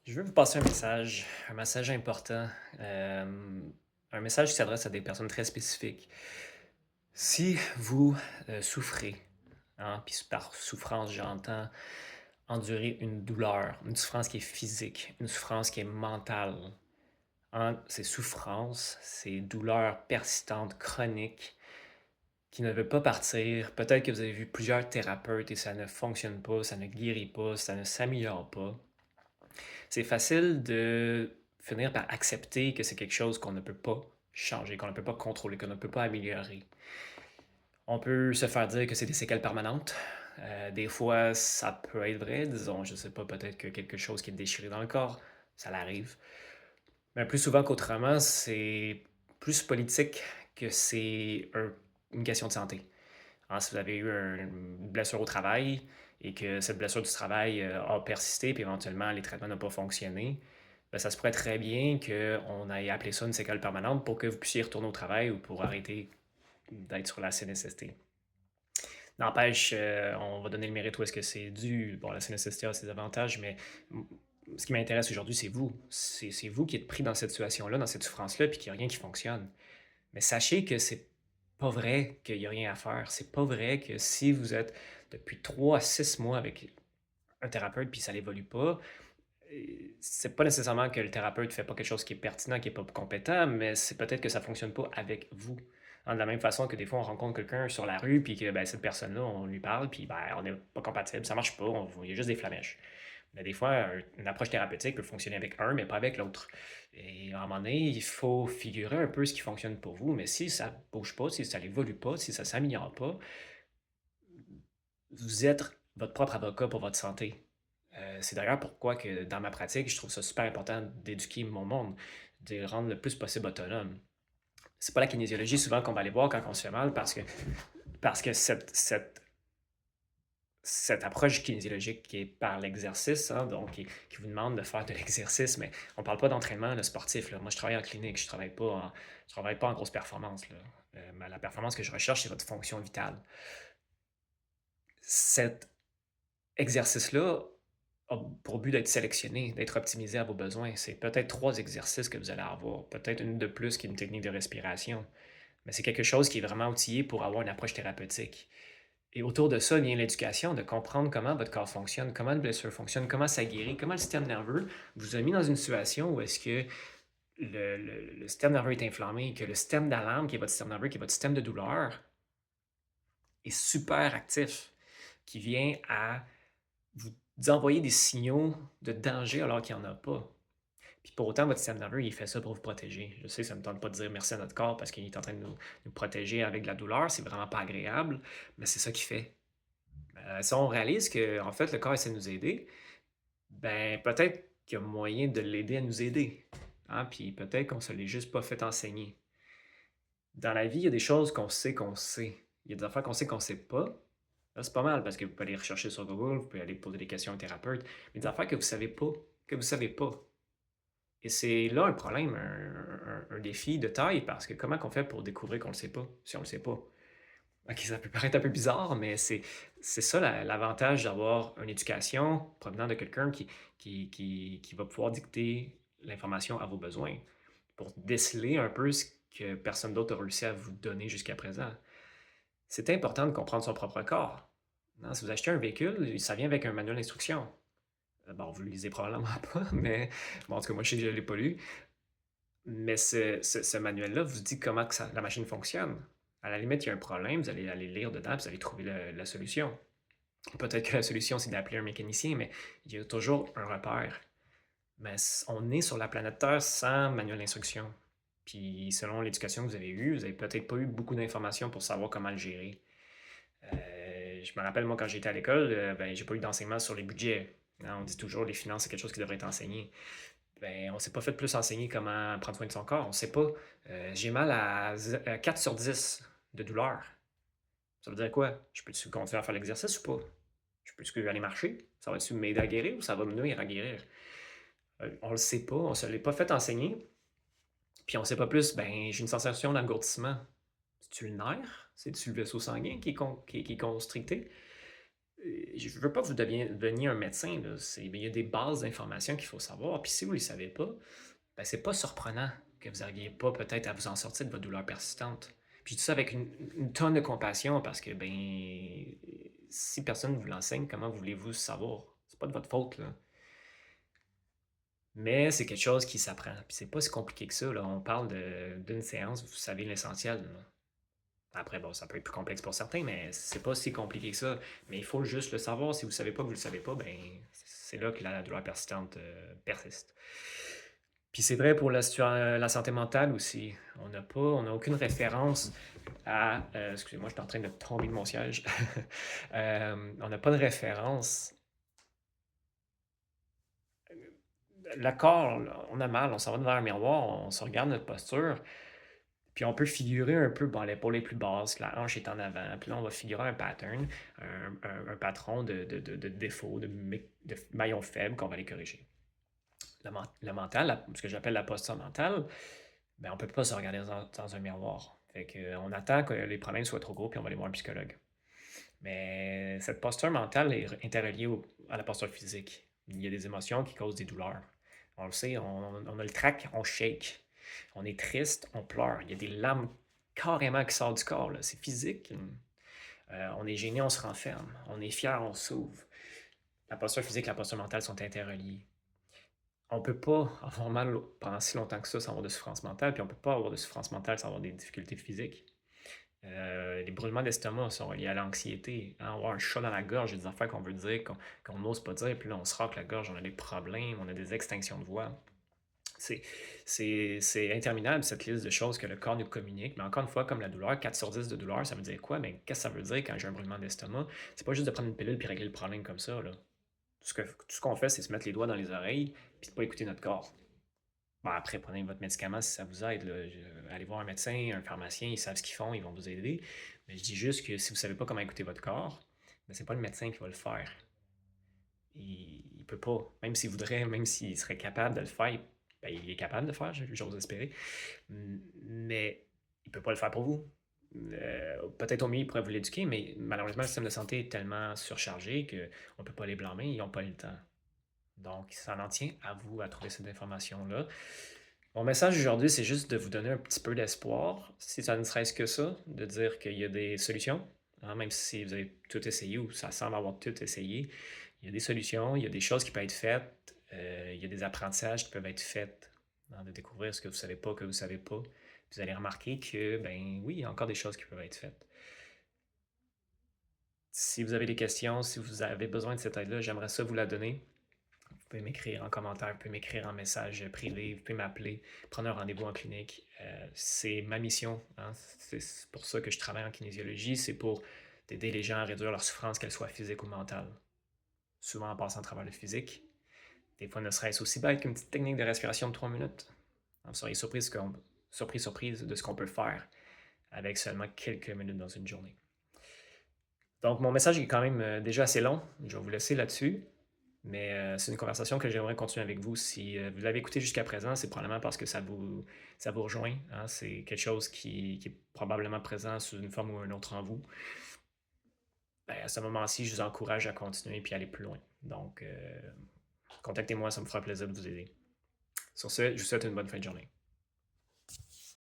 Je veux vous passer un message important, un message qui s'adresse à des personnes très spécifiques. Si vous, souffrez, hein, puis par souffrance, j'entends endurer une souffrance qui est physique, une souffrance qui est mentale, hein, ces souffrances, ces douleurs persistantes, chroniques, qui ne veulent pas partir. Peut-être que vous avez vu plusieurs thérapeutes et ça ne fonctionne pas, ça ne guérit pas, ça ne s'améliore pas. C'est facile de finir par accepter que c'est quelque chose qu'on ne peut pas changer, qu'on ne peut pas contrôler, qu'on ne peut pas améliorer. On peut se faire dire que c'est des séquelles permanentes. Des fois, ça peut être vrai. Disons, je sais pas, peut-être que quelque chose qui est déchiré dans le corps, ça l'arrive. Mais plus souvent qu'autrement, c'est plus politique que une question de santé. Hein, si vous avez eu une blessure au travail et que cette blessure du travail a persisté, puis éventuellement les traitements n'ont pas fonctionné, ben, ça se pourrait très bien qu'on aille appeler ça une séquelle permanente pour que vous puissiez retourner au travail ou pour arrêter d'être sur la CNSST. N'empêche, on va donner le mérite où est-ce que c'est dû. Bon, la CNSST a ses avantages, mais ce qui m'intéresse aujourd'hui, c'est vous. C'est vous qui êtes pris dans cette situation-là, dans cette souffrance-là, puis qu'il n'y a rien qui fonctionne. Mais sachez que c'est pas vrai qu'il y a rien à faire. C'est pas vrai que si vous êtes depuis 3 à 6 mois avec un thérapeute puis ça n'évolue pas, c'est pas nécessairement que le thérapeute fait pas quelque chose qui est pertinent, qui est pas compétent, mais c'est peut-être que ça fonctionne pas avec vous. Hein, de la même façon que des fois on rencontre quelqu'un sur la rue puis que ben, cette personne-là, on lui parle puis ben, on n'est pas compatible, ça marche pas, il y a juste des flamèches. Mais des fois, une approche thérapeutique peut fonctionner avec un, mais pas avec l'autre. Et à un moment donné, il faut figurer un peu ce qui fonctionne pour vous. Mais si ça bouge pas, si ça n'évolue pas, si ça s'améliore pas, vous êtes votre propre avocat pour votre santé. C'est d'ailleurs pourquoi que dans ma pratique, je trouve ça super important d'éduquer mon monde, de les rendre le plus possible autonome. C'est pas la kinésiologie souvent qu'on va aller voir quand on se fait mal parce que cette approche kinésiologique qui est par l'exercice, hein, donc qui vous demande de faire de l'exercice, mais on ne parle pas d'entraînement là, sportif. Là. Moi, je travaille en clinique, je travaille pas en grosse performance. Là. Mais la performance que je recherche, c'est votre fonction vitale. Cet exercice-là a pour but d'être sélectionné, d'être optimisé à vos besoins. C'est peut-être 3 exercices que vous allez avoir, peut-être une de plus qui est une technique de respiration, mais c'est quelque chose qui est vraiment outillé pour avoir une approche thérapeutique. Et autour de ça vient l'éducation, de comprendre comment votre corps fonctionne, comment une blessure fonctionne, comment ça guérit, comment le système nerveux vous a mis dans une situation où est-ce que le système nerveux est inflammé, que le système d'alarme, qui est votre système nerveux, qui est votre système de douleur, est super actif, qui vient à vous envoyer des signaux de danger alors qu'il n'y en a pas. Puis pour autant, votre système nerveux, il fait ça pour vous protéger. Je sais, ça ne me tente pas de dire merci à notre corps parce qu'il est en train de nous protéger avec de la douleur, c'est vraiment pas agréable, mais c'est ça qu'il fait. Si on réalise que en fait, le corps essaie de nous aider, ben, peut-être qu'il y a moyen de l'aider à nous aider, hein, puis peut-être qu'on ne se l'est juste pas fait enseigner. Dans la vie, il y a des choses qu'on sait qu'on sait. Il y a des affaires qu'on sait qu'on ne sait pas. Là, c'est pas mal parce que vous pouvez aller rechercher sur Google, vous pouvez aller poser des questions à un thérapeute, mais des affaires que vous savez pas, que vous savez pas. Et c'est là un problème, un défi de taille, parce que comment qu'on fait pour découvrir qu'on le sait pas, si on le sait pas? OK, ça peut paraître un peu bizarre, mais c'est ça l'avantage d'avoir une éducation provenant de quelqu'un qui va pouvoir dicter l'information à vos besoins, pour déceler un peu ce que personne d'autre a réussi à vous donner jusqu'à présent. C'est important de comprendre son propre corps. Non, si vous achetez un véhicule, ça vient avec un manuel d'instruction. Bon, vous le lisez probablement pas, mais bon, en tout cas, moi, je sais que je ne l'ai pas lu. Mais ce manuel-là vous dit comment que la machine fonctionne. À la limite, il y a un problème, vous allez aller lire dedans, puis vous allez trouver la solution. Peut-être que la solution, c'est d'appeler un mécanicien, mais il y a toujours un repère. Mais on est sur la planète Terre sans manuel d'instruction. Puis selon l'éducation que vous avez eue, vous n'avez peut-être pas eu beaucoup d'informations pour savoir comment le gérer. Je me rappelle, moi, quand j'étais à l'école, ben, j'ai pas eu d'enseignement sur les budgets. Hein, on dit toujours les finances, c'est quelque chose qui devrait être enseigné. Ben, on s'est pas fait plus enseigner comment prendre soin de son corps. On sait pas. J'ai mal à 4 sur 10 de douleur. Ça veut dire quoi? Je peux-tu continuer à faire l'exercice ou pas? Je peux-tu aller marcher? Ça va-tu m'aider à guérir ou ça va me nuire à guérir? On le sait pas, on se l'est pas fait enseigner. Puis on sait pas plus, ben j'ai une sensation d'engourdissement. C'est-tu le nerf? C'est-tu le vaisseau sanguin qui est constricté? Je veux pas que vous deveniez un médecin, là, mais il y a des bases d'informations qu'il faut savoir, puis si vous ne les savez pas, ben, c'est pas surprenant que vous n'arriviez pas peut-être à vous en sortir de votre douleur persistante. Puis je dis ça avec une tonne de compassion parce que, ben, si personne ne vous l'enseigne, comment voulez-vous savoir? C'est pas de votre faute, là. Mais c'est quelque chose qui s'apprend. Puis c'est pas si compliqué que ça, là. On parle d'une séance, vous savez l'essentiel, là. Après, bon, ça peut être plus complexe pour certains, mais c'est pas si compliqué que ça. Mais il faut juste le savoir. Si vous savez pas que vous le savez pas, ben, c'est là que la douleur persistante persiste. Puis c'est vrai pour la santé mentale aussi. On n'a aucune référence à. Excusez-moi, je suis en train de tomber de mon siège. On n'a pas de référence. Le corps, là, on a mal, on s'en va devant un miroir, on se regarde notre posture, puis on peut figurer un peu, bon, l'épaule est plus basse, la hanche est en avant, puis là, on va figurer un pattern, un patron de défauts, de maillons faibles qu'on va aller corriger. Le mental, ce que j'appelle la posture mentale, ben, on ne peut pas se regarder dans un miroir. Fait que, on attend que les problèmes soient trop gros, puis on va aller voir un psychologue. Mais cette posture mentale est interreliée à la posture physique. Il y a des émotions qui causent des douleurs. On le sait, on a le trac, on shake. On est triste, on pleure. Il y a des larmes carrément qui sortent du corps, là. C'est physique. On est gêné, on se renferme. On est fier, on s'ouvre. La posture physique et la posture mentale sont interreliées. On ne peut pas avoir mal pendant si longtemps que ça sans avoir de souffrance mentale, puis on ne peut pas avoir de souffrance mentale sans avoir des difficultés physiques. Les brûlements d'estomac sont reliés à l'anxiété, hein, avoir un chat dans la gorge, il y a des affaires qu'on veut dire, qu'on n'ose pas dire, puis là on se racle la gorge, on a des problèmes, on a des extinctions de voix. C'est c'est interminable cette liste de choses que le corps nous communique, mais encore une fois, comme la douleur, 4 sur 10 de douleur, ça veut dire quoi? Mais qu'est-ce que ça veut dire quand j'ai un brûlement d'estomac? C'est pas juste de prendre une pilule puis régler le problème comme ça, là. Tout ce qu'on fait, c'est se mettre les doigts dans les oreilles puis de pas écouter notre corps. Bon, après, prenez votre médicament si ça vous aide, là. Allez voir un médecin, un pharmacien, ils savent ce qu'ils font, ils vont vous aider. Mais je dis juste que si vous ne savez pas comment écouter votre corps, ben, c'est pas le médecin qui va le faire. Il peut pas. Même s'il voudrait, même s'il serait capable de le faire, ben, il est capable de le faire, j'ose espérer. Mais il peut pas le faire pour vous. Peut-être au mieux, il pourrait vous l'éduquer, mais malheureusement, le système de santé est tellement surchargé qu'on ne peut pas les blâmer, ils n'ont pas le temps. Donc, ça en tient à vous à trouver cette information-là. Mon message aujourd'hui, c'est juste de vous donner un petit peu d'espoir, si ça ne serait-ce que ça, de dire qu'il y a des solutions, hein, même si vous avez tout essayé ou ça semble avoir tout essayé. Il y a des solutions, il y a des choses qui peuvent être faites, il y a des apprentissages qui peuvent être faits, hein, de découvrir ce que vous ne savez pas, que vous ne savez pas. Puis vous allez remarquer que, ben oui, il y a encore des choses qui peuvent être faites. Si vous avez des questions, si vous avez besoin de cette aide-là, j'aimerais ça vous la donner. Vous pouvez m'écrire en commentaire, vous pouvez m'écrire en message privé, vous pouvez m'appeler, prendre un rendez-vous en clinique. C'est ma mission, hein. C'est pour ça que je travaille en kinésiologie, c'est pour aider les gens à réduire leur souffrance, qu'elle soit physique ou mentale. Souvent en passant à travers le physique. Des fois, ne serait-ce aussi bête qu'une petite technique de respiration de 3 minutes. Vous seriez surprise de ce qu'on peut faire avec seulement quelques minutes dans une journée. Donc, mon message est quand même déjà assez long. Je vais vous laisser là-dessus. Mais c'est une conversation que j'aimerais continuer avec vous. Si vous l'avez écouté jusqu'à présent, c'est probablement parce que ça vous rejoint, hein. C'est quelque chose qui est probablement présent sous une forme ou une autre en vous. Ben, à ce moment-ci, je vous encourage à continuer et aller plus loin. Donc, contactez-moi, ça me fera plaisir de vous aider. Sur ce, je vous souhaite une bonne fin de journée.